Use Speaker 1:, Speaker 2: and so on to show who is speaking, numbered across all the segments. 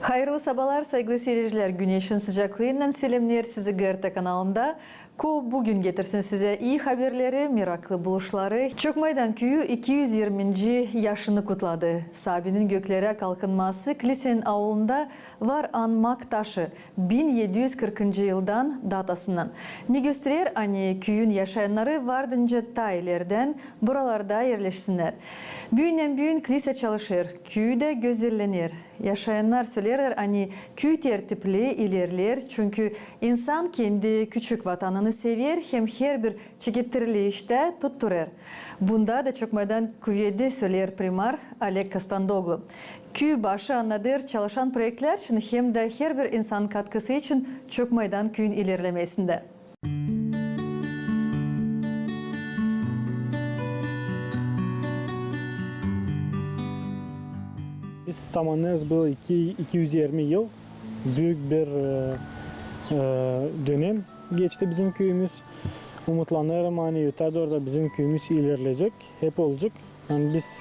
Speaker 1: Hayırlı sabahlar saygılı seyirciler. Güneşin sıcaklığından selamlar sizi GRT kanalında. Bugün getirsin size iyi haberleri, meraklı buluşları. Çökmeydan köyü 220. yaşını kutladı. Sabi'nin göklere kalkınması Klisen avulunda var anmak taşı 1740. yıldan datasından. Ne gösterir? Hani köyün yaşayanları vardınca taylerden buralarda yerleşsinler. Büyün kilise çalışır, köyü de gözetlenir. Yaşayanlar söylerler hani köy tertipli ilerler çünkü insan kendi küçük vatanını sever hem her bir çekittirili işte tutturur. Bunda da çökmeden kuvveti söyler primar Alek Kastandoglu. Köy başı anladır çalışan projeler için hem de her bir insan katkısı için çökmeden köyün ilerlemesinde.
Speaker 2: Biz tamamlarız bu 220 yıl büyük bir dönem geçti bizim köyümüz. Umutlanıyorum hani yeter de orada bizim köyümüz ilerleyecek, hep olacak. Yani biz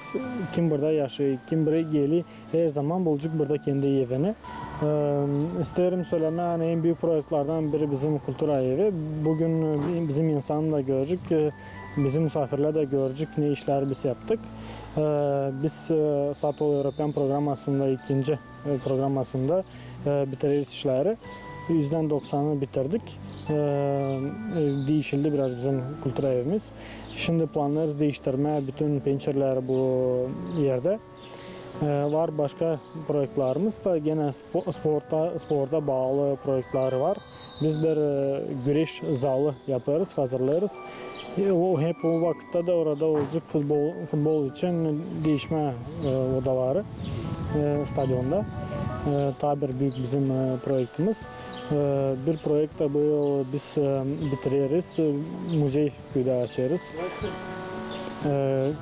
Speaker 2: kim burada yaşıyor, kim buraya geliyor her zaman bulacak burada kendi evini. İsterim söyleme hani en büyük projelerden biri bizim kültür evi. Bugün bizim insanı da görecek, bizim misafirler de görecek ne işler biz yaptık. Biz Satol European programmasında ikinci programmasında bitiririz işleri. %90'ını bitirdik. Değişildi biraz bizim kültür evimiz. Şimdi planlarız değiştirme bütün pencereler bu yerde. Var başka projelerimiz da gene sporda bağlı projeler var. Biz bir güreş zalı yaparız, hazırlarız. Hep o vakitte de orada olacak futbol için değişme odaları stadyonda. Tabi büyük bizim projektimiz. Bir projekte bu biz bitiririz, müze köyde açarız.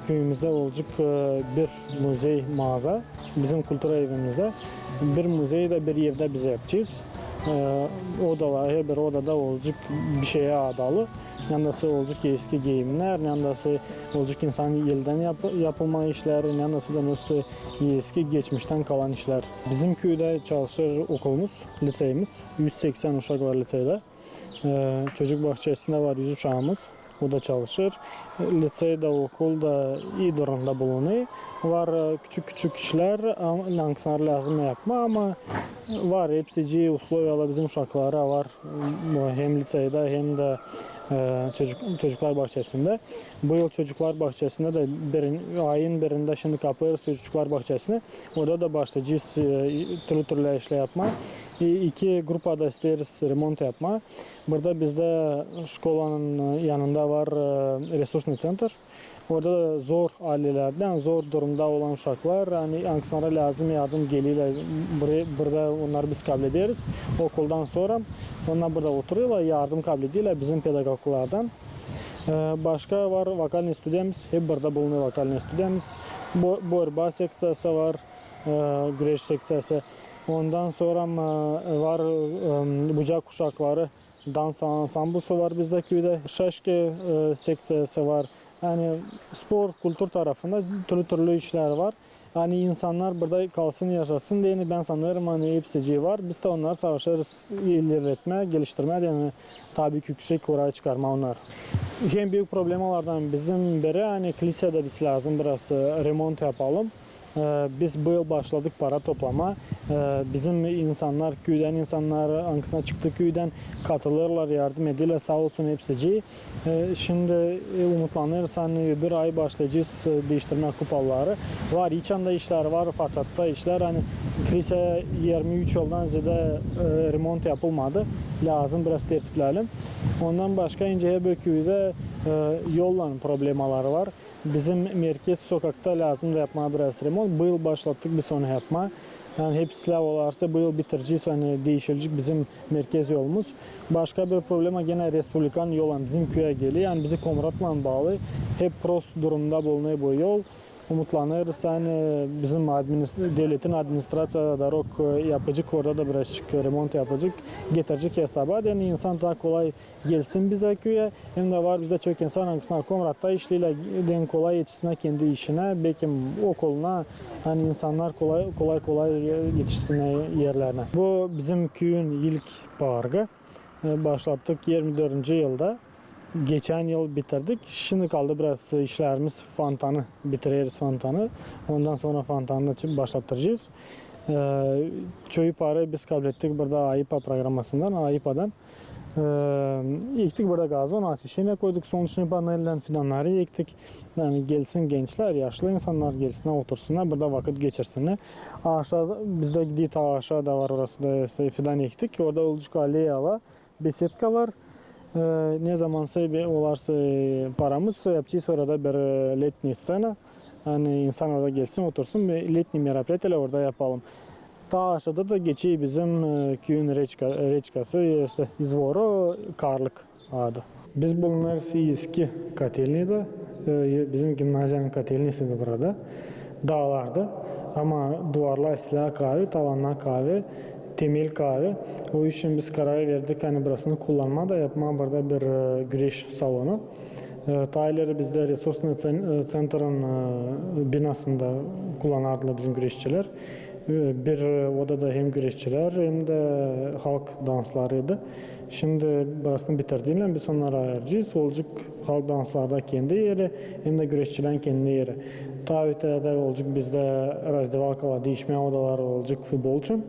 Speaker 2: Köyümüzde olacak bir müze mağaza, bizim kültür evimizde. Bir müzeyi de bir yerde biz yapacağız. Odalar, her bir odada olacak bir şeye adalı. Yandası olacak eski giyimler, yandası olacak insan yıldan yapılma işleri, yandası da nasıl eski geçmişten kalan işler. Bizim köyde çalışır okulumuz, liseyimiz. 180 uşak var liseyde. Çocuk bahçesinde var 100 uşağımız. O da çalışır. Liseyde, okulda iyi durumda bulunuyor. Var küçük işler, langsar lazım yapma ama var hepsi usluyalı bizim uşaklara var. Hem liseyde hem de çocuklar bahçesinde. Bu yıl çocuklar bahçesinde de ayın birinde şimdi kapıyoruz çocuklar bahçesine. Orada da başlayacağız türlü işler yapma. İki grupada isteriz remont yapma. Burada bizde şkolanın yanında var resursный center. Orada da zor ailelerden, zor durumda olan uşaklar, hani aksana lazım yardım geliyorlar. Burada onları biz kabul ederiz. Okuldan sonra onlar burada oturuyorlar, yardım kabul ediyorlar bizim pedagoglardan. Başka var vokalni stüdyemiz, hep burada bulunuyor vokalni stüdyemiz. Borba seksiyası var, güreş seksiyası. Ondan sonra var bucak kuşakları, dans ansamblusu var bizde köyde. Şaşke seksiyası var. Yani spor, kültür tarafında türlü işler var. Hani insanlar burada kalsın, yaşasın diye ben sanırım hani hepsi var. Biz de onları savaşırız, ilerletme, geliştirme yani tabii ki yüksek oraya çıkarma onlar. En büyük problemlerden bizim biri hani kilisede biz lazım biraz remont yapalım. Biz bu yıl başladık para toplama. Bizim insanlar, köyden insanlar, Ankara çıktı köyden katılırlar, yardım ediyorlar. Sağ olsun hepsi. Şimdi umutlanırız hani bir ay başlayacağız değiştirme kupaları. Var iç anda işler var, fasatta işler. Hani kilise 23 yıldan ziyade remont yapılmadı. Lazım biraz tertipleyelim. Ondan başka ince köyde yollan problemaları var. Bizim merkez sokakta lazım da yapmaya biraz remont. Bu yıl başlattık bir sonra yapma. Yani hepsi olarsa bu yıl bitireceğiz. Hani değişilecek bizim merkez yolumuz. Başka bir problema gene Respublikan yol bizim köye geliyor. Yani bizi Komrat'la bağlı. Hep prost durumda bulunuyor bu yol. umutlanırız. Yani bizim devletin administrasyada da yapacak, orada da birazcık remont yapacak, getirecek hesaba. Yani insan daha kolay gelsin bize köye. Hem de var bizde çok insan hangisine komratta işliyle kolay yetişsin kendi işine, belki okuluna, hani insanlar kolay yetişsin yerlerine. Bu bizim köyün ilk parkı. Başlattık 24. yılda. Geçen yıl bitirdik. Şimdi kaldı biraz işlerimiz, fontanı bitiririz fontanı. Ondan sonra fontanı başlatacağız. Çoğu parayı biz kabul ettik burada AIPA programmasından, AIPA'dan. Ektik burada gazon ateşine koyduk. Sonuçta panelden fidanları ektik. Yani gelsin gençler, yaşlı insanlar gelsinler, otursunlar, burada vakit geçirsinler. Aşağıda, bizde gidiyor aşağıda var, orası da işte fidan ektik. Orada olacak aleyha var, besetka var. Ne zamansa olarsa paramız yapacağız orada bir letni scena. Yani insan orada gelsin, otursun, bir letni merapiyetiyle orada yapalım. Ta aşağıda da geçiyor bizim köyün reçkası, işte izvoru Karlık adı. Biz bunlar eski katelniydi, bizim gimnaziyanın katelnisiydi burada, dağlarda. Ama duvarlar silah kahve, tavanlar kahve, temel kahve. O için biz karar verdik, hani burasını kullanma da yapma burada bir güreş salonu. Tayları bizde resurslu center'ın binasında kullanardılar bizim güreşçiler. Bir odada hem güreşçiler hem de halk danslarıydı. Şimdi burasını bitirdiğiyle biz onlara ayıracağız. Olacak halk danslarda kendi yeri hem de güreşçilerin kendi yeri. Tabii de olacak bizde razdevalkalar, değişme odaları olacak futbol için.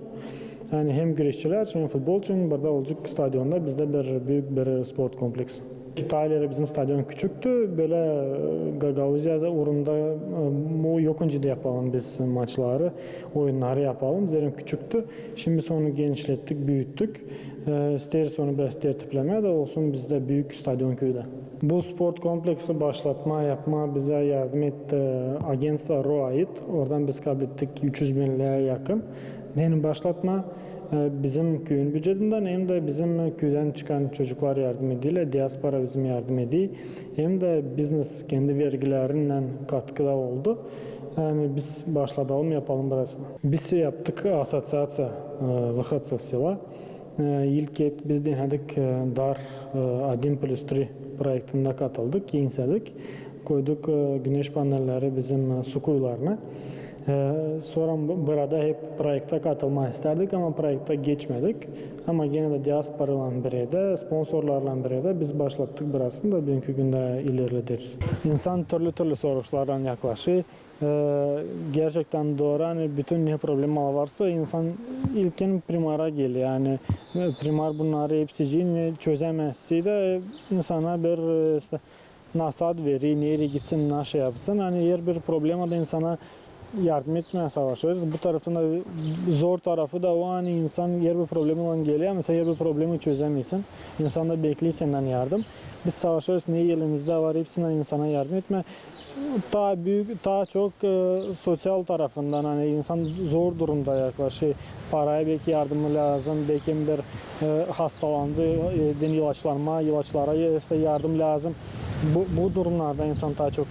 Speaker 2: Yani hem güreşçiler hem futbol için burada olacak stadyonda bizde büyük bir spor kompleksi. İtalya'da bizim stadyon küçüktü. Böyle Gagavuzya'da uğrunda yokunca da yapalım biz maçları, oyunları yapalım. Zerim küçüktü. Şimdi sonra genişlettik, büyüttük. İster sonra biraz tertipleme de olsun bizde büyük stadyon köyde. Bu spor kompleksi başlatma, yapma bize yardım etti. Agentство RO ait. Oradan biz kabul ettik 300 bin liraya yakın. Yani başlatma bizim köyün bütçesinden hem de bizim köyden çıkan çocuklar yardım ediyor, diaspora bizim yardım ediyor. Hem de business kendi vergilerinden katkıda oldu. Yani biz başlayalım yapalım burasını. Biz yaptık asosiyatsiya выходцев sela. İlk biz denedik dar 1+3 projektinde katıldık, yenisedik. Koyduk güneş panelleri bizim su kuyularına. Sonra burada hep projekte katılmak isterdik ama projekte geçmedik. Ama gene de diasporalarla birlikte, sponsorlarla birlikte biz başlattık burasını da bugünkü günde ilerleriz. İnsan türlü soruşlardan yaklaşıyor. Gerçekten doğru, hani bütün ne problemler varsa insan ilkin primara geliyor. Yani primar bunları hepsini çözemezse de insana bir işte, nasihat verir, nereye gitsin, nasıl yapsın. Hani eğer bir problem da insana yardım etmeye savaşıyoruz. Bu taraftan da zor tarafı da o, hani insan yer bir problemi olan geliyor. Mesela yer bir problemi çözemiyorsun. İnsan da bekliyor senden yardım. Biz savaşıyoruz, ne elimizde var hepsinden insana yardım etme. Daha çok sosyal tarafından, hani insan zor durumda yaklaşıyor. Paraya belki yardımı lazım, belki bir hastalandı, ilaçlara işte yardım lazım. Bu durumlarda insan daha çok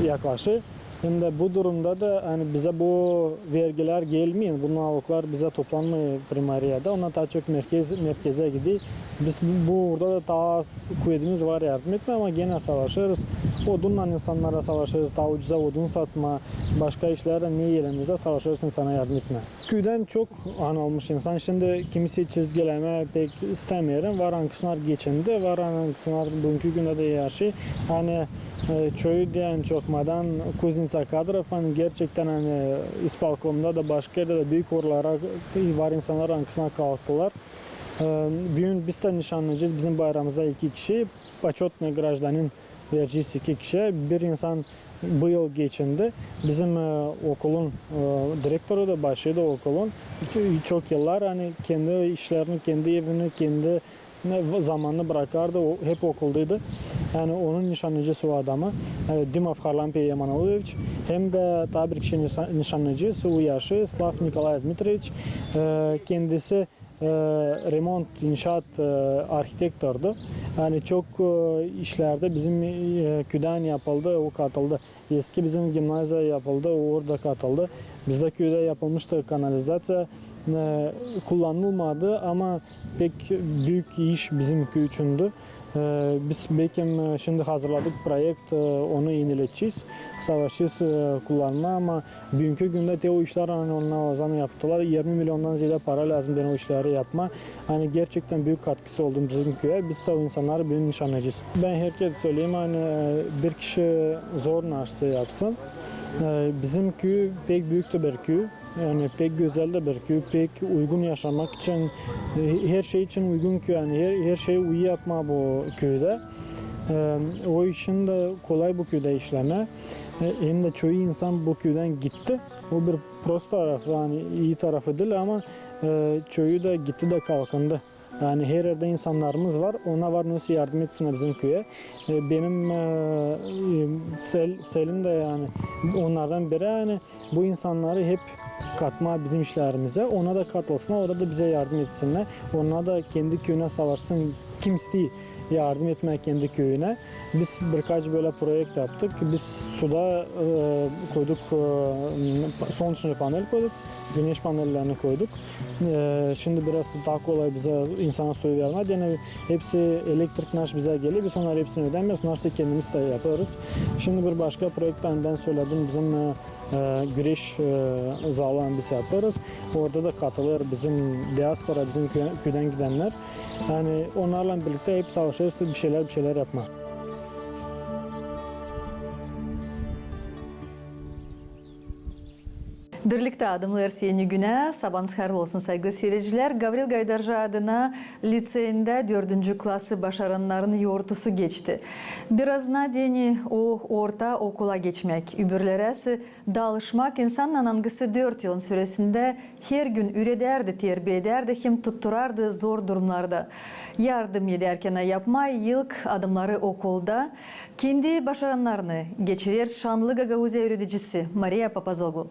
Speaker 2: yaklaşıyor. Hem de bu durumda da hani bize bu vergiler gelmiyor, bu naloglar bize toplanmıyor primariyada. Ona daha çok merkeze gidiyor. Biz burada da daha az kuvvetimiz var yardım etme ama gene savaşırız. Odunla insanlara savaşırız, daha ucuza odun satma, başka işlerde ne elimizde savaşırız insana yardım etme. Köyden çok olmuş insan. Şimdi kimisi çizgileme pek istemiyorum. Var hangisler geçindi, var hangisler bugünkü günde de yaşıyor. Hani Çoğu'dan çokmadan Kuznica kadrov, hani gerçekten hani isbalkomda da başka yerde de büyük oralara var insanlar hangisine kalktılar. Bugün biz de nişanlayacağız. Bizim bayramımızda 2 kişi, почетный гражданин vereceğiz 2 kişi. Bir insan bu yıl geçindi. Bizim okulun direktörü de başıydı okulun. Çok yıllar hani kendi işlerini, kendi evini, kendi zamanını bırakardı. O hep okuldaydı. Yani onun nişanlıcısı o adamı. Dimov Harlampiy Yamanoloviç. Hem de tabi bir kişi nişanlıcısı o yaşı Slav Nikolay Dmitrievich. Kendisi remont, inşaat arhitektördu. Yani çok işlerde bizim köyden yapıldı, o katıldı. Eski bizim gimnaziya yapıldı, o orada katıldı. Bizde köyde yapılmıştı kanalizasyon. Kullanılmadı ama pek büyük iş bizim köy içindi. Biz belki şimdi hazırladık projekt, onu yenileteceğiz. Savaşız kullanma ama bugünkü günde o işler ona o zaman yaptılar. 20 milyondan ziyade para lazım o işleri yapma. Hani gerçekten büyük katkısı oldu bizim köye. Biz de o insanları büyük nişanlayacağız. Ben herkese söyleyeyim hani bir kişi zor üniversite yapsın. Bizim köy pek büyük de bir köy. Yani pek güzel de bir köy, pek uygun yaşamak için, her şey için uygun köy. Yani her şeyi iyi yapma bu köyde. O işin de kolay bu köyde işleme. Hem de çoğu insan bu köyden gitti. O bir prost tarafı, yani iyi tarafı değil ama çoğu da gitti de kalkındı. Yani her yerde insanlarımız var. Ona var nasıl yardım etsin bizim köye. Benim Selim de yani onlardan biri yani bu insanları hep katma bizim işlerimize. Ona da katılsın, orada da bize yardım etsinler. Ona da kendi köyüne savaşsın. Kim istiyor yardım etmek kendi köyüne. Biz birkaç böyle projekt yaptık. Biz suda koyduk, son içine panel koyduk. Güneş panellerini koyduk. Şimdi biraz daha kolay bize insana suyu vermek. Yani hepsi elektrik naş bize geliyor. Biz onları hepsini ödemiyoruz. Narsı kendimiz de yaparız. Şimdi bir başka projektten ben söyledim. Bizim güreş zalını biz yaparız. Orada da katılır bizim diaspora, bizim köyden gidenler. Yani onlarla birlikte hep savaşırız, bir şeyler yapmak.
Speaker 1: Birlikte adımlarız yeni güne. Sabahınız hayırlı olsun saygılı seyirciler. Gavril Gaydarcı adına liseyinde 4. klası başaranların yoğurtusu geçti. Birazına deni o orta okula geçmek, übürleresi dalışmak insanın angısı 4 yılın süresinde her gün ürederdi, terbiye ederdi, hem tutturardı zor durumlarda. Yardım ederken yapma ilk adımları okulda. Kendi başaranlarını geçirir şanlı Gagauziya öğreticisi Maria Papazoglu.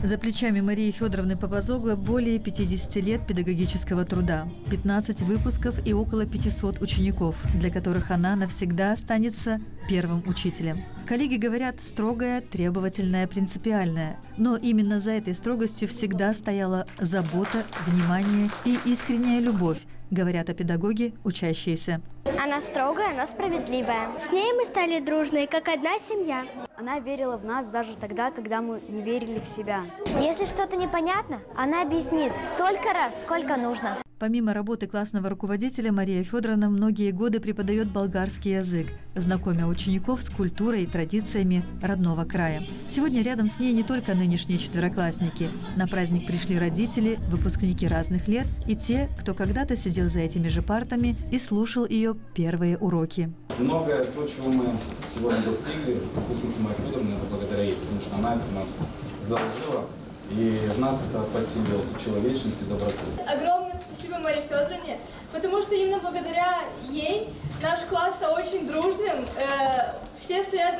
Speaker 1: За плечами Марии Федоровны Папазоглы более 50 лет педагогического труда, 15 выпусков и около 500 учеников, для которых она навсегда останется первым учителем. Коллеги говорят, строгая, требовательная, принципиальная. Но именно за этой строгостью всегда стояла забота, внимание и искренняя любовь, говорят о педагоге учащиеся.
Speaker 3: Она строгая, но справедливая. С ней мы стали дружной, как одна семья.
Speaker 4: Она верила в нас даже тогда, когда мы не верили в себя.
Speaker 3: Если что-то непонятно, она объяснит столько раз, сколько нужно.
Speaker 1: Помимо работы классного руководителя, Мария Федоровна многие годы преподает болгарский язык, знакомя учеников с культурой и традициями родного края. Сегодня рядом с ней не только нынешние четвероклассники. На праздник пришли родители, выпускники разных лет и те, кто когда-то сидел за этими же партами и слушал ее первые уроки.
Speaker 5: Многое то, чего мы сегодня достигли, выпускники Марии Федоровны, это благодаря ей, потому что она это в нас заложила. И в нас это посилило человечность и доброту.
Speaker 6: Огромное спасибо Марии Федоровне, потому что именно благодаря ей наш класс стал очень дружным. Все стоят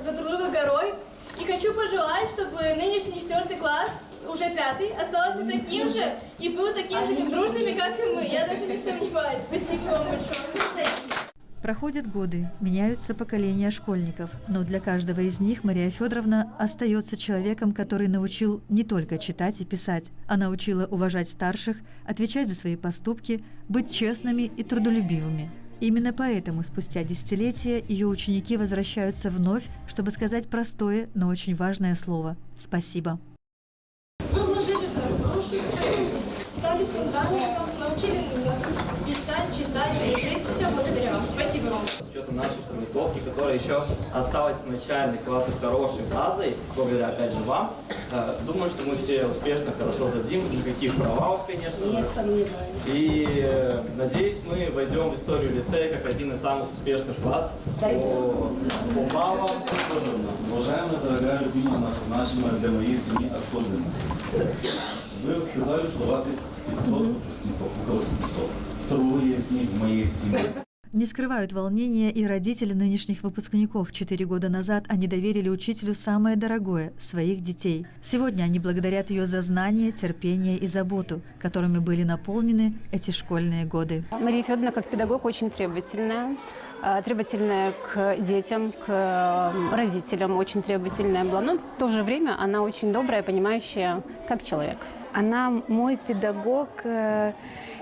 Speaker 6: за друг друга горой. И хочу пожелать, чтобы нынешний 4 класс, уже 5, остался таким же и был таким же дружными, как и мы. Я даже не сомневаюсь. Спасибо вам большое.
Speaker 1: Проходят годы, меняются поколения школьников, но для каждого из них Мария Федоровна остается человеком, который научил не только читать и писать, а научила уважать старших, отвечать за свои поступки, быть честными и трудолюбивыми. Именно поэтому спустя десятилетия ее ученики возвращаются вновь, чтобы сказать простое, но очень важное слово «спасибо».
Speaker 7: Вы вложили в нас душу свою, стали фундаментом, научили нас писать, читать и жить. Все благодаря вам. Спасибо вам.
Speaker 8: С учетом нашей подготовки, которая еще осталась в начальных классах хорошей базой, благодаря опять же вам, думаю, что мы все успешно, хорошо сдадим, никаких провалов, конечно.
Speaker 7: Не сомневаюсь.
Speaker 8: И надеюсь, мы войдем в историю лицея как один из самых успешных классов по баллам.
Speaker 9: Уважаемая, дорогая любимая, значимая для моей семьи особенно. Вы сказали, что у вас есть 500 выпускников, около 500. Трое из них в моей семье.
Speaker 1: Не скрывают волнения и родители нынешних выпускников. 4 года назад они доверили учителю самое дорогое – своих детей. Сегодня они благодарят ее за знания, терпение и заботу, которыми были наполнены эти школьные годы.
Speaker 10: Мария Федоровна как педагог очень требовательная к детям, к родителям очень требовательная была, но в то же время она очень добрая, понимающая как человек.
Speaker 11: Она мой педагог.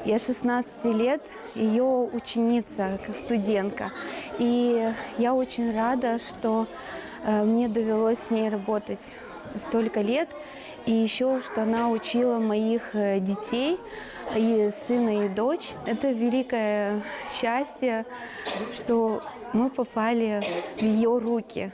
Speaker 11: Я 16 лет, ее ученица, студентка. И я очень рада, что мне довелось с ней работать столько лет. И еще, что она учила моих детей, и сына, и дочь. Это великое счастье, что мы попали в ее руки.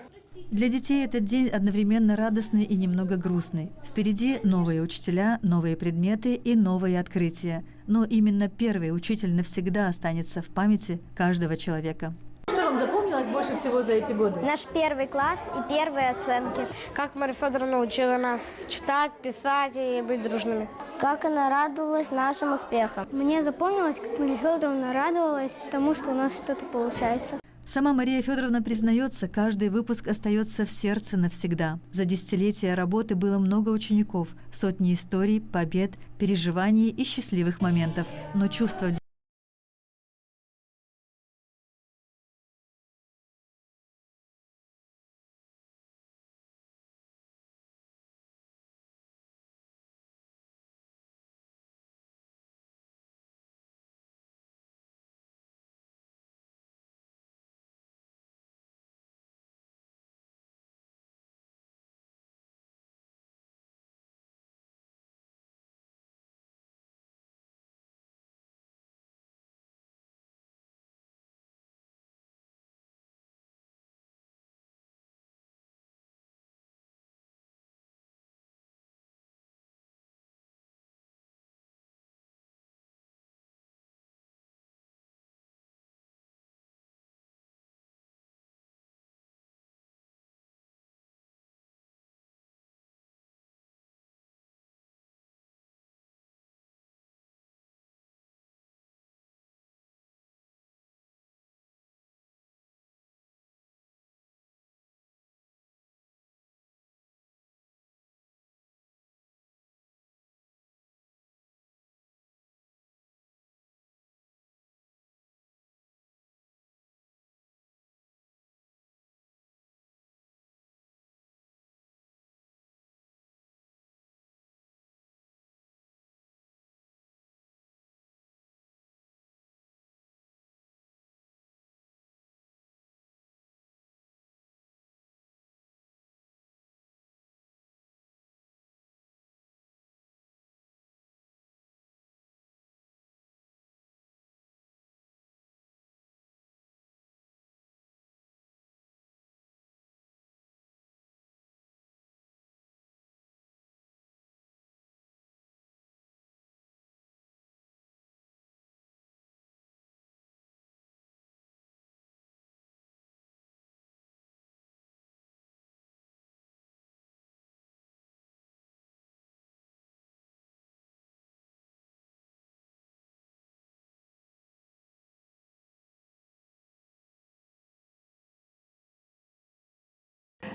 Speaker 1: Для детей этот день одновременно радостный и немного грустный. Впереди новые учителя, новые предметы и новые открытия. Но именно первый учитель навсегда останется в памяти каждого человека. Что вам запомнилось больше всего за эти годы?
Speaker 3: Наш первый класс и первые оценки.
Speaker 12: Как Мария Федоровна учила нас читать, писать и быть дружными.
Speaker 3: Как она радовалась нашим успехам.
Speaker 12: Мне запомнилось, как Мария Федоровна радовалась тому, что у нас что-то получается.
Speaker 1: Сама Мария Федоровна признается, каждый выпуск остается в сердце навсегда. За десятилетия работы было много учеников, сотни историй, побед, переживаний и счастливых моментов. Но чувство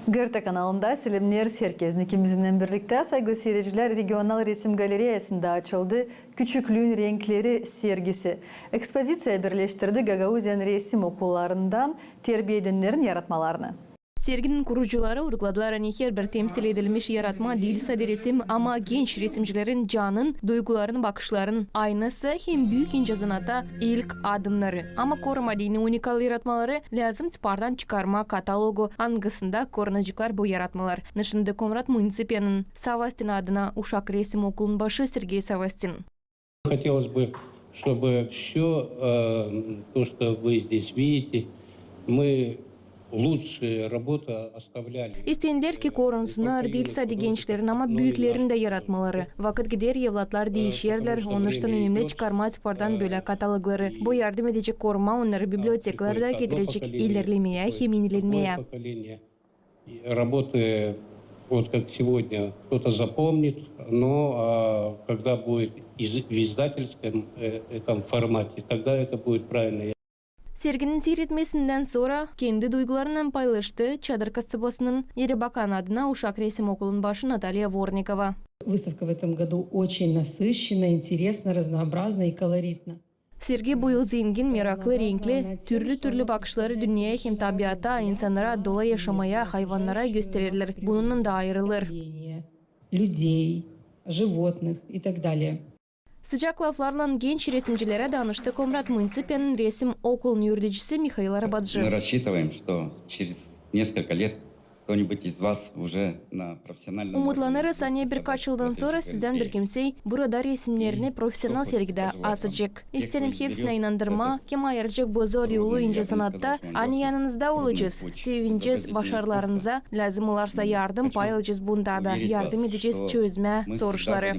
Speaker 1: ГРТ каналында Селемнер серкезникimiz менен birlikte saygılı seyirciler Regional Resim Galereyası'nda açıldı Küçüklüğün Renkleri sergisi. Ekspozisiya birleştirdi Gagauzyan resim okullarından terbiye edenlerin yaratmalarını.
Speaker 13: Serginin kurucuları vurguladılar her bir temsil edilmiş yaratma değil sadece resim ama genç resimcilerin canın, duyguların, bakışların aynası hem büyük ince sanata ilk adımları. Ama koruma dini unikal yaratmaları lazım tipardan çıkarma katalogu angısında korunacaklar bu yaratmalar. Nışındı Komrat Municipia'nın Savastin adına Uşak Resim Okulu'nun başı Sergey Savastin.
Speaker 14: Хотелось бы, чтобы все то, что вы здесь видите, мы лучшие работы оставляли.
Speaker 13: İsteyenler ki korunsunlar değil sadece gençlerin ama büyüklerin de yaratmaları. Vakit gider evlatlar değişirler, onuştan önemli çıkarma tipardan böyle katalogları. Bu yardım edecek koruma onları biblioteklarda getirecek ilerlemeye, yenilenmeye.
Speaker 14: Работы, вот как сегодня, кто-то запомнит, но когда будет в издательском этом формате, тогда это будет правильно.
Speaker 13: Serginin seyretmesinden sonra kendi duygularından paylaştı Çadır Kastabası'nın Yerebakan adına Uşak Resim Okulu'nun başı Natalya Vornikova.
Speaker 15: Выставка в этом году очень насыщенна, интересна, разнообразна и колоритна.
Speaker 13: Sergi bu yıl zengin, meraklı, renkli, türlü bakışları dünyaya hem tabiata, insanlara, doğa yaşamaya, hayvanlara gösterirler. Bununla da ayrılır.
Speaker 15: Людей, животных и так далее.
Speaker 13: Sıcak laflarla genç resimcilere danıştı Komrat Munitsipyan'ın resim okulunun yürütücüsü Mikhail Arabadji.
Speaker 16: Мы рассчитываем, что через несколько лет кто-нибудь из вас уже на профессиональном
Speaker 13: Umutlanırız hani birkaç yıldan sonra sizden bir kimse burada resimlerini profesyonel sergide asacak. İsterim hepsine inandırma, kim ayıracak bu zor yolu ince sanatta, hani yanınızda olacağız, sevineceğiz başarılarınıza, lazım olarsa yardım paylaşacağız bunda da, yardım edeceğiz çözme soruçları.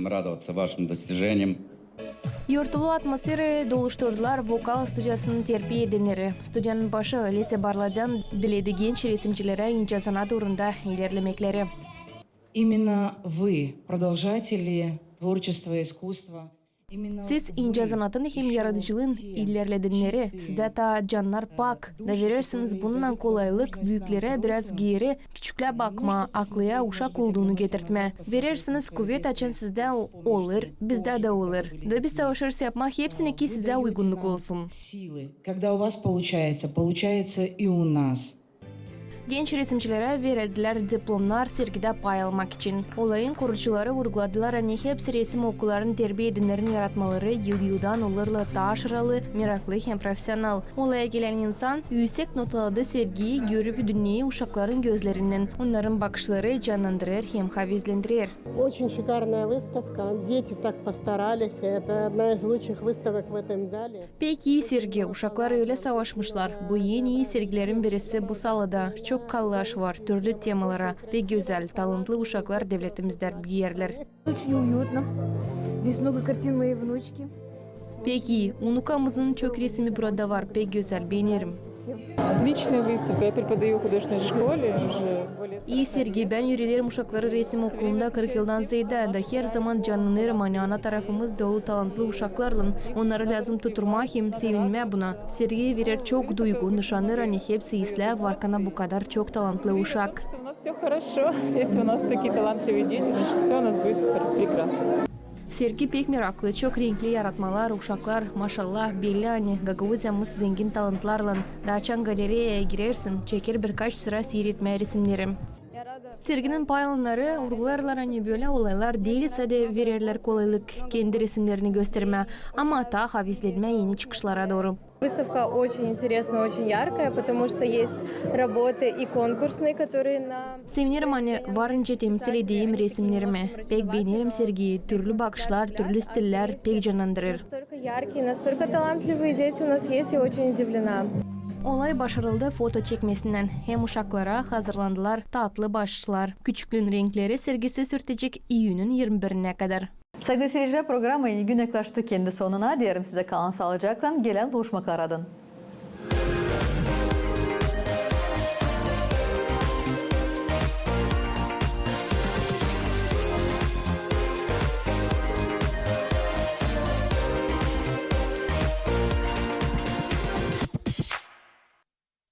Speaker 13: Yortulu atmosferi doluşturdular vokal stüdyasının terbiye edenleri. Stüdyanın başı Lise Barladyan diledi genç resimcilere ince sanat uğrunda ilerlemekleri.
Speaker 17: Именно вы, продолжатели tворчества, искусства.
Speaker 13: Siz ince sanatın hem yaratıcılığın ilerledenleri, sizde ta canlar pak da verirsiniz bundan kolaylık büyüklere biraz geri, küçükle bakma, aklıya uşak olduğunu getirtme. Verirsiniz kuvvet açın sizde olur, bizde de olur. Da biz savaşırız yapmak hepsine ki size uygunluk olsun.
Speaker 17: Когда у вас получается и у нас.
Speaker 13: Genç resimcilere verildiler diplomlar sergide pay almak için. Olayın kurucuları vurguladılar hani hepsi resim okullarının terbiye edenlerin yaratmaları yıldan olurla taşıralı, meraklı hem profesyonel. Olaya gelen insan yüksek notaladı sergiyi görüp dünyayı uşakların gözlerinden. Onların bakışları canlandırır hem havizlendirir.
Speaker 18: Очень шикарная выставка. Дети так постарались. Это одна из лучших выставок в этом зале.
Speaker 13: Pek iyi sergi. Uşaklar öyle savaşmışlar. Bu en iyi sergilerin birisi bu salada. Çok kallaş var, türlü temalara. Pek güzel, talantlı uşaklar devletimizde bir yerler.
Speaker 19: Очень уютно. Здесь много картин моей внучки.
Speaker 13: Peki, unukamızın çok resmi burada var. Pek güzel, beğenirim.
Speaker 20: Отличная выставка. Я преподаю в художественной школе уже более...
Speaker 13: İyi sergi. Ben yürülerim uşakları resim okulunda 40 yıldan ziyade da her zaman canlanırım. Hani ana tarafımız dolu talantlı uşaklarla. Onları lazım tutturmak hem sevinme buna. Sergiye verir çok duygu, nişanlar hani hepsi isle varkana bu kadar çok talantlı uşak.
Speaker 20: У нас все хорошо. Если у нас такие талантливые дети, значит все у нас будет прекрасно.
Speaker 13: Sergi pek meraklı, çok renkli yaratmalar, uşaklar, maşallah, belli hani Gagavuzya'mız zengin talantlarla. Daçan galeriyaya girersin, çeker birkaç sıra seyretme resimlerim. Serginin paylanları vurgularlar hani böyle olaylar değilse de verirler kolaylık kendi resimlerini gösterme ama ta havizlenme yeni çıkışlara doğru.
Speaker 21: Выставка очень интересная, очень яркая, потому что есть работы и конкурсные, которые на...
Speaker 13: Sevinirim hani varınca temsil edeyim resimlerimi. Pek beğenirim sergiyi. Türlü bakışlar, türlü stiller pek canlandırır.
Speaker 21: Настолько яркие, настолько талантливые дети у нас есть, я очень удивлена.
Speaker 13: Olay başarıldı foto çekmesinden. Hem uşaklara hazırlandılar tatlı başlar. Küçüklüğün renkleri sergisi sürtecek iyünün 21'ine kadar.
Speaker 1: Sevgili seyirciler, programı yeni gün yaklaştı kendi sonuna. Diyelim size kalan sağlıcakla gelen buluşmaklar adın.